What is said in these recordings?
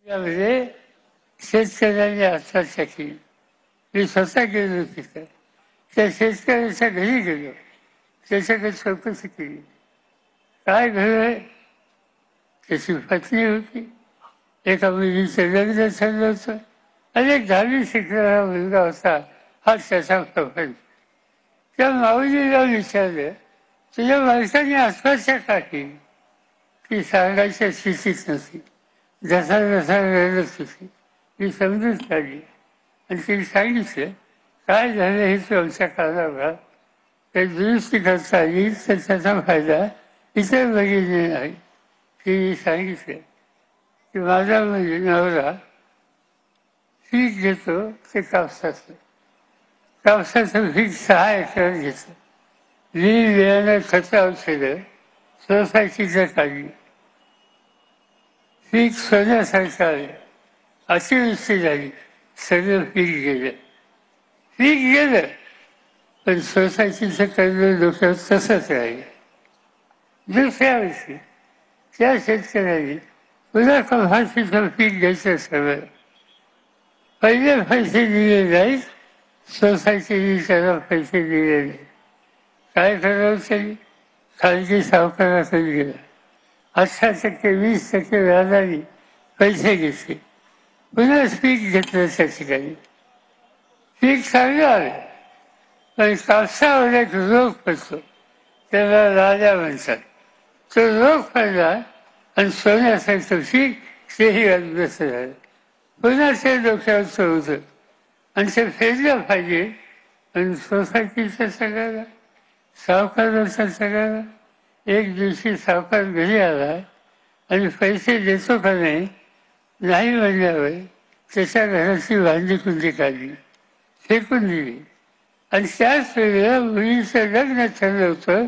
यामध्ये शेतकऱ्यांनी आत्महत्या केली. मी स्वतः गेलो तिथं, त्या शेतकऱ्याच्या घरी गेलो, त्याच्याकडे चौकशी केली. काय घडलंय? त्याची पत्नी होती, एका मुलीचं लग्न झालं होतं, अनेक धार्मिक शिकणारा मुलगा होता, हा त्याचा प्रबंध. त्या माऊलीला विचारलं, तुझ्या माणसाने आत्महत्या का केली? ती सांगायच्या स्थितीत नव्हती. जसा जसा रडत होती, मी समजून काढली आणि तिने सांगितलं, काय झालं हे तू आमच्या कानावर ते दुरुस्ती करता येईल तर त्याचा फायदा इतर भगिनी नाही. तिने सांगितलं की माझा म्हणजे नवरा पीक घेतो ते कापसाचं पीक 6 एकर घेतं. वेळानं खतं औषधं सोसायटीचं काढली. पीक सोन्यासारखं आलं, अतिवृष्टी झाली, सगळं पीक गेलं पण सोसायटीचं कर्ज डोक्यावर तसंच राहिलं. दुसऱ्या वर्षी त्या शेतकऱ्यांनी पुन्हा कपाशीचं पीक घ्यायचं ठरवलं. पहिले पैसे दिले नाहीत, सोसायटीने त्याला पैसे दिले नाही. काय करावं त्यांनी? खाजगी सावकाराकडे गेला, 18% 20% व्याजाने पैसे घेतले. पुन्हा पीक घेतलं त्या ठिकाणी. पीक चांगलं आलं, पण कापसावर एक रोग पडतो, त्याला राजा म्हणतात. तो रोग पडला आणि सोन्यासारखं पीक तेही अद्भुत झालं. पुन्हा ते डोक्यावरचं होतं आणि ते फेडलं पाहिजे, पण सोसायटीच्या सगळ्याला, सावकाराच्या सगळ्याला. एक दिवशी सावकार घरी आला आणि पैसे देतो का नाही म्हणल्यावर त्याच्या घराची भांडी कुंडी काढली, फेकून दिली. आणि त्याच वेळेला मुलीचं लग्न ठरलं होतं,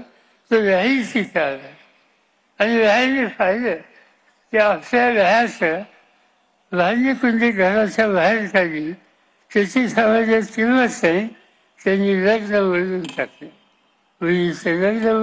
तो व्याहीची आला आणि व्याहाने पाहिलं की आपल्या व्याहाचं भांडी कुंडी घराच्या बाहेर काढली, त्याची समाजात किंमत नाही. त्यांनी लग्न बोलून टाकलं. मुलीचं लग्न